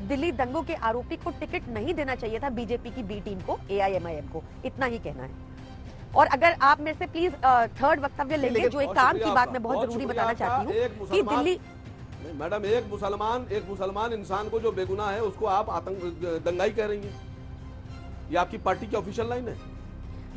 दिल्ली दंगों के आरोपी को टिकट नहीं देना चाहिए था बीजेपी की बी टीम को, एआईएमआईएम को, इतना ही कहना है। और अगर आप मेरे से प्लीज थर्ड वक्तव्य लेंगे, जो एक काम की बात मैं बहुत जरूरी बताना चाहती हूँ कि दिल्ली मैडम, एक मुसलमान इंसान को जो बेगुनाह है उसको आप आतंक दंगाई कह रही हैं। ये आपकी पार्टी की ऑफिशियल लाइन है।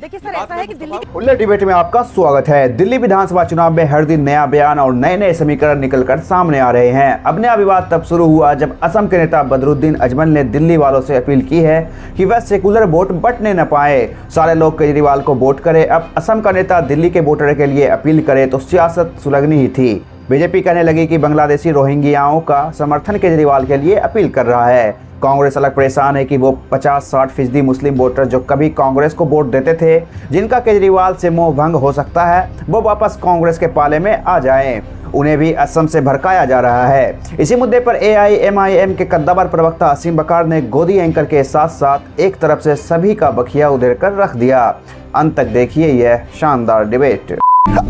देखिए सर, ऐसा है कि दिल्ली उल्ले डिबेट में आपका स्वागत है। दिल्ली विधानसभा चुनाव में हर दिन नया बयान और नए नए समीकरण निकलकर सामने आ रहे हैं। अब नया विवाद तब शुरू हुआ जब असम के नेता बदरुद्दीन अजमल ने दिल्ली वालों से अपील की है कि वह सेकुलर वोट बंटने न पाए, सारे लोग केजरीवाल को वोट करें। अब असम का नेता दिल्ली के वोटर के लिए अपील करे तो सियासत सुलगनी ही थी। बीजेपी कहने लगी कि बांग्लादेशी रोहिंग्याओं का समर्थन केजरीवाल के लिए अपील कर रहा है। कांग्रेस अलग परेशान है कि वो 50-60% मुस्लिम वोटर जो कभी कांग्रेस को वोट देते थे, जिनका केजरीवाल से मोह भंग हो सकता है, वो वापस कांग्रेस के पाले में आ जाएं। उन्हें भी असम से भड़काया जा रहा है। इसी मुद्दे पर एआईएमआईएम के कद्दावर प्रवक्ता असीम बकार ने गोदी एंकर के साथ साथ एक तरफ से सभी का बखिया उधेड़ कर रख दिया। अंत तक देखिए यह शानदार डिबेट।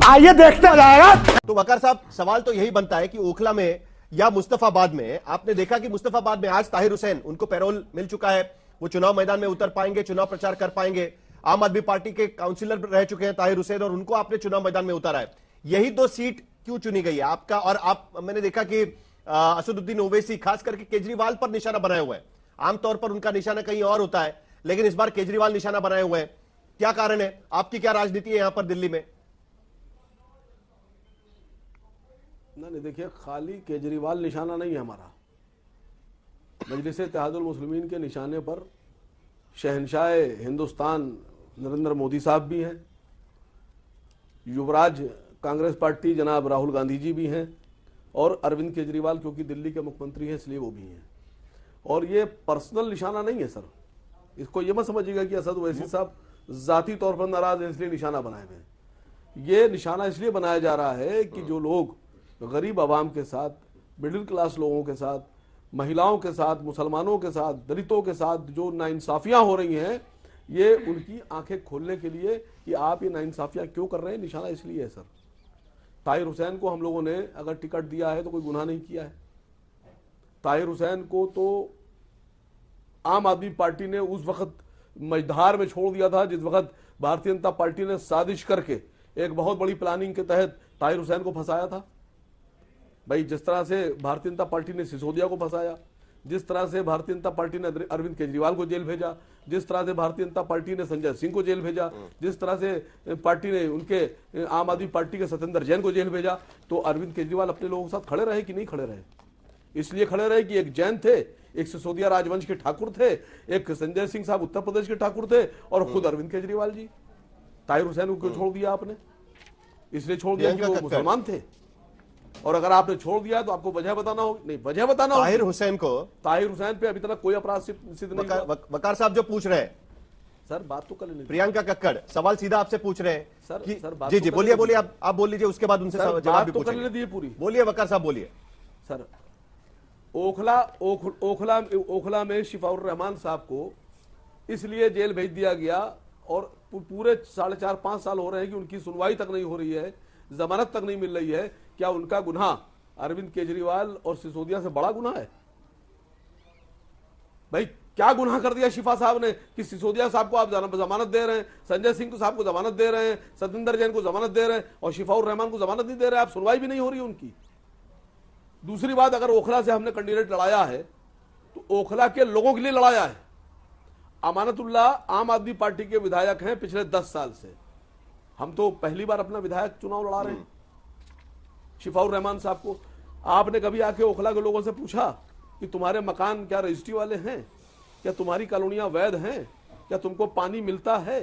आइए देखते जाएगा। तो वकार साहब, सवाल तो यही बनता है कि ओखला में या मुस्तफाबाद में आपने देखा कि मुस्तफाबाद में आज ताहिर हुसैन, उनको पैरोल मिल चुका है, वो चुनाव मैदान में उतर पाएंगे, चुनाव प्रचार कर पाएंगे। आम आदमी पार्टी के काउंसिलर रह चुके हैं ताहिर हुसैन और उनको आपने चुनाव मैदान में उतारा है। यही दो सीट क्यों चुनी गई है आपका? और आप, मैंने देखा कि असदुद्दीन ओवैसी खास करके केजरीवाल पर निशाना बनाए हुए हैं। आमतौर पर उनका निशाना कहीं और होता है, लेकिन इस बार केजरीवाल निशाना बनाए हुए हैं। क्या कारण है? आपकी क्या राजनीति है यहां पर दिल्ली में? नहीं, देखिए, खाली केजरीवाल निशाना नहीं है हमारा। मजलिस-ए-इत्तेहादुल मुस्लिमीन के निशाने पर शहंशाह हिंदुस्तान नरेंद्र मोदी साहब भी हैं, युवराज कांग्रेस पार्टी जनाब राहुल गांधी जी भी हैं, और अरविंद केजरीवाल क्योंकि दिल्ली के मुख्यमंत्री हैं इसलिए वो भी हैं। और ये पर्सनल निशाना नहीं है सर, इसको ये मत समझिएगा कि असद ओवैसी साहब जाती तौर पर नाराज हैं इसलिए निशाना बनाए हुए हैं। ये निशाना इसलिए बनाया जा रहा है कि जो लोग गरीब आवाम के साथ, मिडिल क्लास लोगों के साथ, महिलाओं के साथ, मुसलमानों के साथ, दलितों के साथ जो नाइंसाफियां हो रही हैं, ये उनकी आंखें खोलने के लिए कि आप ये नाइंसाफियां क्यों कर रहे हैं, निशाना इसलिए है सर। ताहिर हुसैन को हम लोगों ने अगर टिकट दिया है तो कोई गुनाह नहीं किया है। ताहिर हुसैन को तो आम आदमी पार्टी ने उस वक्त मझधार में छोड़ दिया था जिस वक्त भारतीय जनता पार्टी ने साजिश करके एक बहुत बड़ी प्लानिंग के तहत ताहिर हुसैन को फंसाया था। भाई, जिस तरह से भारतीय जनता पार्टी ने सिसोदिया को फंसाया, जिस तरह से भारतीय जनता पार्टी ने अरविंद केजरीवाल को जेल भेजा, जिस तरह से भारतीय जनता पार्टी ने संजय सिंह को जेल भेजा, जिस तरह से पार्टी ने उनके आम आदमी पार्टी के सत्येंद्र जैन को जेल भेजा, तो अरविंद केजरीवाल अपने लोगों के साथ खड़े रहे कि नहीं खड़े रहे? इसलिए खड़े रहे कि एक जैन थे, एक सिसोदिया राजवंश के ठाकुर थे, एक संजय सिंह साहब उत्तर प्रदेश के ठाकुर थे, और खुद अरविंद केजरीवाल जी। ताहिर हुसैन को क्यों छोड़ दिया आपने? इसलिए छोड़ दिया कि वो मुसलमान थे। और अगर आपने छोड़ दिया तो आपको वजह बताना होगी। नहीं, वजह बताना होगी। ताहिर हुसैन पे अभी तक कोई अपराध सिद्ध नहीं हुआ। वकार साहब जो पूछ रहे हैं सर, बात तो कर लेंगे। प्रियंका कक्कड़ सवाल सीधा आपसे पूछ रहे हैं सर बात जी बोलिए आप बोल लीजिए, उसके बाद उनसे जवाब भी तो कर पूरी। बोलिए वकार साहब, बोलिए सर। ओखला में शिफाउर रहमान साहब को इसलिए जेल भेज दिया गया और पूरे 4.5-5 साल हो रहे हैं कि उनकी सुनवाई तक नहीं हो रही है, जमानत तक नहीं मिल रही है। क्या उनका गुनाह अरविंद केजरीवाल और सिसोदिया से बड़ा गुनाह है? भाई, क्या गुनाह कर दिया शिफा साहब ने कि सिसोदिया साहब को आप जमानत दे रहे हैं, संजय सिंह साहब को जमानत दे रहे हैं, सत्येंद्र जैन को जमानत दे रहे हैं, और शिफाउर रहमान को जमानत नहीं दे रहे? आप सुनवाई भी नहीं हो रही उनकी। दूसरी बात, अगर ओखला से हमने कैंडिडेट लड़ाया है तो ओखला के लोगों के लिए लड़ाया है। अमानतुल्लाह आम आदमी पार्टी के विधायक हैं पिछले 10 साल से, हम तो पहली बार अपना विधायक चुनाव लड़ा रहे हैं। शिफाउर रहमान साहब को आपने कभी आके ओखला के लोगों से पूछा कि तुम्हारे मकान क्या रजिस्ट्री वाले हैं? क्या तुम्हारी कॉलोनियां वैध हैं? क्या तुमको पानी मिलता है?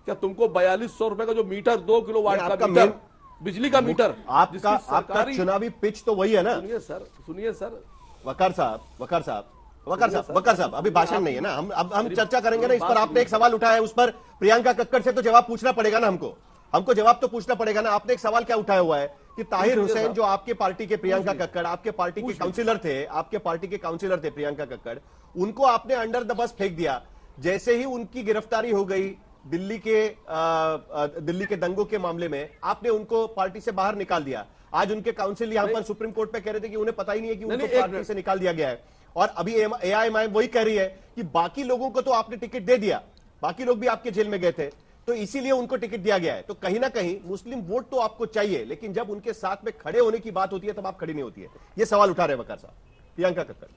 क्या तुमको 4200 रुपए का जो मीटर 2 किलोवाट का मीटर, बिजली का मीटर, आपका चुनावी पिच तो वही है ना? सुनिए सर वकार साहब अभी भाषण नहीं है ना, हम चर्चा करेंगे ना इस पर। आपने एक सवाल उठाया है, उस पर प्रियंका कक्कड़ से तो जवाब पूछना पड़ेगा ना हमको जवाब तो पूछना पड़ेगा ना। आपने एक सवाल क्या उठाया हुआ है कि ताहिर हुसैन जो आपके पार्टी के प्रियंका कक्कड़, आपके पार्टी के काउंसिलर थे प्रियंका कक्कड़, उनको आपने अंडर द बस फेंक दिया। जैसे ही उनकी गिरफ्तारी हो गई दिल्ली के दंगों के मामले में, आपने उनको पार्टी से बाहर निकाल दिया। आज उनके काउंसिल यहां पर सुप्रीम कोर्ट पे कह रहे थे कि उन्हें पता ही नहीं है कि उनको पार्टी से निकाल दिया गया है। और अभी एआईएमआईएम वही कह रही है कि बाकी लोगों को तो आपने टिकट दे दिया, बाकी लोग भी आपके जेल में गए थे, तो इसीलिए उनको टिकट दिया गया है। तो कहीं ना कहीं मुस्लिम वोट तो आपको चाहिए, लेकिन जब उनके साथ में खड़े होने की बात होती है तब आप खड़ी नहीं होती है। यह सवाल उठा रहे वकार साहब। प्रियंका कक्कड़।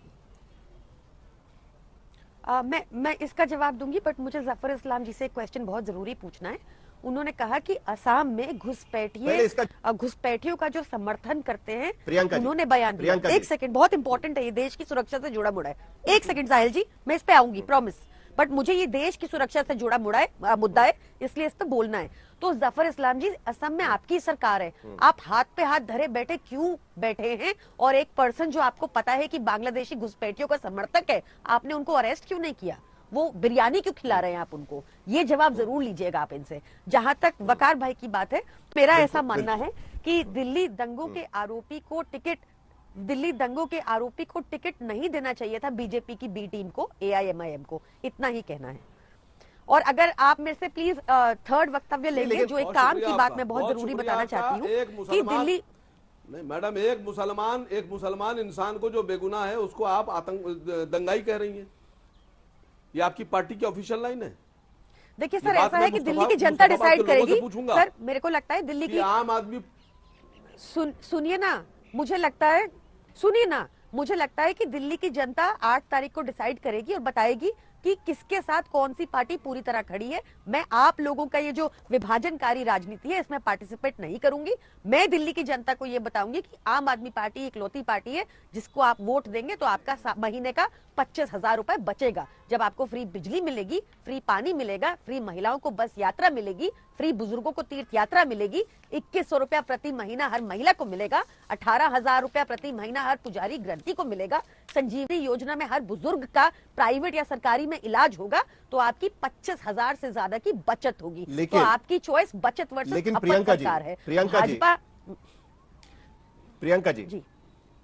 मैं इसका जवाब दूंगी, बट मुझे जफर इस्लाम जी से एक क्वेश्चन बहुत जरूरी पूछना है। उन्होंने कहा कि असम में घुसपैठियों का जो समर्थन करते हैं, उन्होंने बयान दिया। एक सेकंड, बहुत इंपॉर्टेंट है, ये देश की सुरक्षा से जुड़ा मुड़ा है। एक सेकंड साहिल जी, मैं इस पे आऊंगी, प्रॉमिस, बट मुझे ये देश की सुरक्षा से जुड़ा मुद्दा है, इसलिए इस पे बोलना है। तो जफर इस्लाम जी, असम में आपकी सरकार है, आप हाथ पे हाथ धरे बैठे क्यों बैठे हैं? और एक पर्सन जो आपको पता है कि बांग्लादेशी घुसपैठियों का समर्थक है, आपने उनको अरेस्ट क्यों नहीं किया? वो बिरयानी क्यों खिला रहे हैं आप उनको? ये जवाब जरूर लीजिएगा आप इनसे। जहां तक वकार भाई की बात है, मेरा ऐसा मानना है कि दिल्ली दंगों के आरोपी को टिकट नहीं देना चाहिए था बीजेपी की बी टीम को, एआईएमआईएम को, इतना ही कहना है। और अगर आप मेरे से प्लीज थर्ड वक्तव्य लेंगे, जो एक काम की बात मैं बहुत जरूरी बताना चाहती हूँ कि दिल्ली नहीं मैडम, एक मुसलमान इंसान को जो बेगुनाह है उसको आप दंगाई कह रही हैं, ये आपकी पार्टी की ऑफिशियल लाइन है। देखिए सर, ऐसा है कि दिल्ली की जनता डिसाइड करेगी। सर मेरे को लगता है दिल्ली की आम आदमी सुनिए ना, मुझे लगता है कि दिल्ली की जनता 8 तारीख को डिसाइड करेगी और बताएगी कि किसके साथ कौन सी पार्टी पूरी तरह खड़ी है। मैं आप लोगों का ये जो विभाजनकारी राजनीति है इसमें पार्टिसिपेट नहीं करूंगी। मैं दिल्ली की जनता को ये बताऊंगी कि आम आदमी पार्टी इकलौती पार्टी है जिसको आप वोट देंगे तो आपका महीने का 25,000 रुपए बचेगा। जब आपको फ्री बिजली मिलेगी, फ्री पानी मिलेगा, फ्री महिलाओं को बस यात्रा मिलेगी, फ्री बुजुर्गों को तीर्थ यात्रा मिलेगी, 2100 रुपया प्रति महीना हर महिला को मिलेगा, 18,000 रुपया प्रति महीना हर पुजारी ग्रंथी को मिलेगा, संजीवनी योजना में हर बुजुर्ग का प्राइवेट या सरकारी में इलाज होगा, तो आपकी 25,000 से ज्यादा की बचत होगी। तो आपकी चॉइस बचत वर्सेस अपन सरकार है।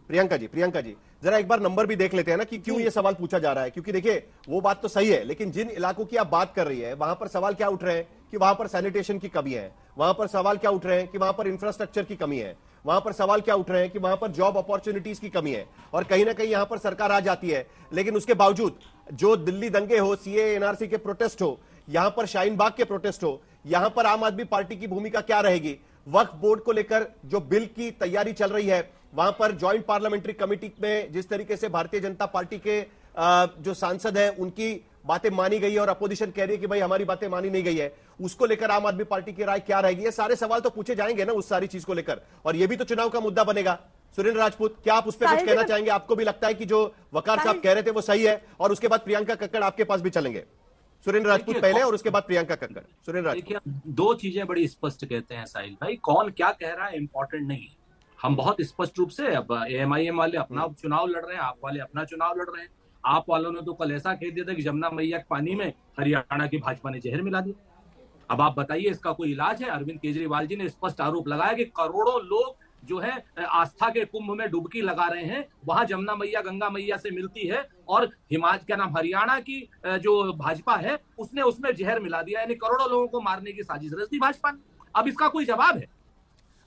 प्रियंका जी जरा एक बार नंबर भी देख लेते हैं ना कि क्यों ये सवाल पूछा जा रहा है। क्योंकि देखिए वो बात तो सही है, लेकिन जिन इलाकों की आप बात कर रही है वहां पर सवाल क्या उठ रहे हैं कि वहां पर सैनिटेशन की कमी है, वहां पर सवाल क्या उठ रहे हैं कि वहां पर इंफ्रास्ट्रक्चर की कमी है, वहां पर सवाल क्या उठ रहे हैं कि वहां पर जॉब अपॉर्चुनिटीज की कमी है। और कहीं ना कहीं यहां पर सरकार आ जाती है, लेकिन उसके बावजूद जो दिल्ली दंगे हो, सीए एनआरसी के प्रोटेस्ट हो, यहां पर शाहीन बाग के प्रोटेस्ट हो, यहां पर आम आदमी पार्टी की भूमिका क्या रहेगी? वक्फ बोर्ड को लेकर जो बिल की तैयारी चल रही है, वहां पर ज्वाइंट पार्लियामेंट्री कमेटी में जिस तरीके से भारतीय जनता पार्टी के जो सांसद हैं उनकी बातें मानी गई है और अपोजिशन कह रही है कि भाई हमारी बातें मानी नहीं गई है, उसको लेकर आम आदमी पार्टी की राय क्या रहेगी? ये सारे सवाल तो पूछे जाएंगे ना उस सारी चीज को लेकर, और ये भी तो चुनाव का मुद्दा बनेगा। सुरेंद्र राजपूत, क्या आप उस पर कुछ कहना चाहेंगे? आपको भी लगता है कि जो वकार साहब कह रहे थे वो सही है? और उसके बाद प्रियंका कक्कड़ आपके पास भी चलेंगे। सुरेंद्र राजपूत पहले और उसके बाद प्रियंका कक्कड़। सुरेंद्र राजपूत, दो चीजें बड़ी स्पष्ट कहते हैं साहिल भाई, कौन क्या कह रहा है इंपॉर्टेंट नहीं है। हम बहुत स्पष्ट रूप से, अब एएमआईएम वाले अपना चुनाव लड़ रहे हैं, आप वाले अपना चुनाव लड़ रहे हैं। आप वालों ने तो कल ऐसा कह दिया था कि जमुना मैया के पानी में हरियाणा की भाजपा ने जहर मिला दिया। अब आप बताइए इसका कोई इलाज है? अरविंद केजरीवाल जी ने स्पष्ट आरोप लगाया कि करोड़ों लोग जो है आस्था के कुंभ में डुबकी लगा रहे हैं, वहां जमुना मैया गंगा मैया से मिलती है, और हरियाणा की जो भाजपा है उसने उसमें जहर मिला दिया, यानी करोड़ों लोगों को मारने की साजिश रच दी भाजपा ने। अब इसका कोई जवाब है?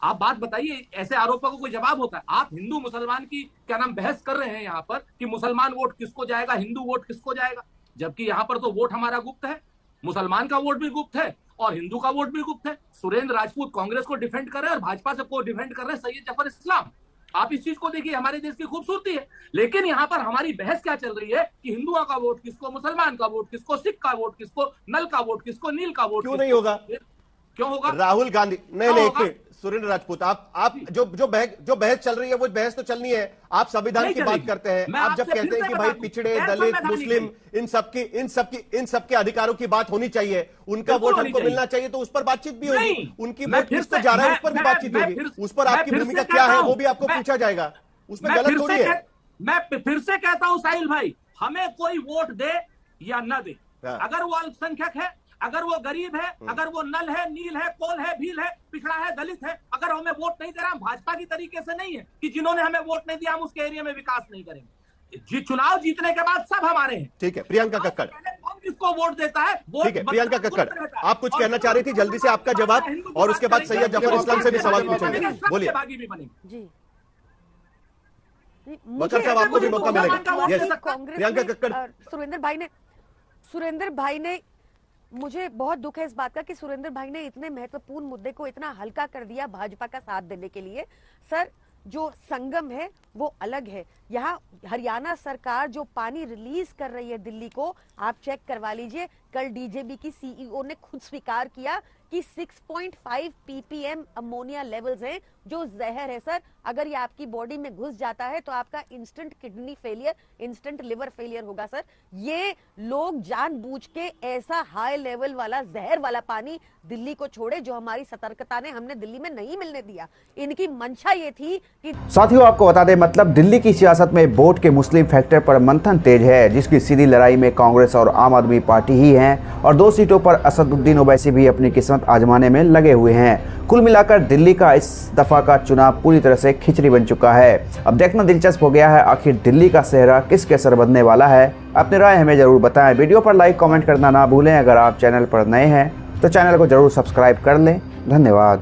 आप बात बताइए, ऐसे आरोपों को कोई जवाब होता है? आप हिंदू मुसलमान की बहस कर रहे हैं यहाँ पर कि मुसलमान वोट किसको जाएगा, हिंदू वोट किसको जाएगा, जबकि यहाँ पर तो वोट हमारा गुप्त है, मुसलमान का वोट भी गुप्त है और हिंदू का वोट भी गुप्त है। सुरेंद्र राजपूत कांग्रेस को डिफेंड कर रहे हैं और भाजपा से को डिफेंड कर रहे हैं सैयद जफर इस्लाम। आप इस चीज को देखिए, हमारे देश की खूबसूरती है। लेकिन यहाँ पर हमारी बहस क्या चल रही है कि हिंदुओं का वोट किसको, मुसलमान का वोट किसको, सिख का वोट किसको, नल का वोट किसको, नील का वोट क्यों नहीं होगा? क्यों होगा? राहुल गांधी नहीं, सुरेंद्र राजपूत, आप जो बहस चल रही है वो बहस तो चलनी है। आप संविधान की बात करते हैं, आप जब कहते हैं कि भाई पिछड़े, दलित, मुस्लिम, इन सबके अधिकारों की बात होनी चाहिए, उनका वोट हमको मिलना चाहिए, तो उस पर बातचीत भी होगी। उनकी वोट किस पर जा रहा है उस पर भी बातचीत होगी, उस पर आपकी भूमिका क्या है वो भी आपको पूछा जाएगा, उसमें गलत थोड़ी है। मैं फिर से कहता हूं साहिल भाई, हमें कोई वोट दे या न दे, अगर वो अल्पसंख्यक है, अगर वो गरीब है, अगर वो नल है, नील है, कोल है, भील है, पिछड़ा है, दलित है, अगर हमें वोट नहीं दे रहा, भाजपा की तरीके से नहीं है कि जिन्होंने हमें वोट नहीं दिया हम उसके एरिया में विकास नहीं करेंगे। चुनाव जीतने के बाद सब हमारे हैं। ठीक है, प्रियंका कक्कड़, कौन किसको वोट देता है? ठीक है, प्रियंका कक्कड़, आप कुछ कहना चाह रही थी, जल्दी से आपका जवाब, और उसके बाद सैयद जफर इस्लाम से भी सवाल पूछेंगे। बोलिए। जी वकार साहब आपको भी मौका मिलेगा। Yes, कांग्रेस प्रियंका में, कक्कड़। सुरेंद्र भाई ने मुझे बहुत दुख है इस बात का कि सुरेंद्र भाई ने इतने महत्वपूर्ण मुद्दे को इतना हल्का कर दिया भाजपा का साथ देने के लिए। सर, जो संगम है वो अलग है। यहाँ हरियाणा सरकार जो पानी रिलीज कर रही है दिल्ली को, आप चेक करवा लीजिए। कल डीजेबी की सीईओ ने खुद स्वीकार किया कि 6.5 ppm अमोनिया लेवल्स हैं, जो जहर है सर। अगर ये आपकी बॉडी में घुस जाता है तो आपका instant kidney failure, instant liver failure होगा सर। ये लोग जानबूझ के ऐसा हाई लेवल वाला जहर वाला पानी दिल्ली को छोड़े, जो हमारी सतर्कता ने हमने दिल्ली में नहीं मिलने दिया। इनकी मंशा ये थी कि साथियों आपको बता दें, मतलब दिल्ली की सियासत में वोट के मुस्लिम फैक्टर पर मंथन तेज है, जिसकी सीधी लड़ाई में कांग्रेस और आम आदमी पार्टी ही हैं और 2 सीटों पर असदुद्दीन ओवैसी भी अपनी किस्मत आजमाने में लगे हुए हैं। कुल मिलाकर दिल्ली का इस दफा का चुनाव पूरी तरह से खिचड़ी बन चुका है। अब देखना दिलचस्प हो गया है आखिर दिल्ली का सेहरा किसके सर बनने वाला है। अपनी राय हमें जरूर बताएं। वीडियो पर लाइक कमेंट करना ना भूलें। अगर आप चैनल पर नए हैं तो चैनल को जरूर सब्सक्राइब कर लें। धन्यवाद।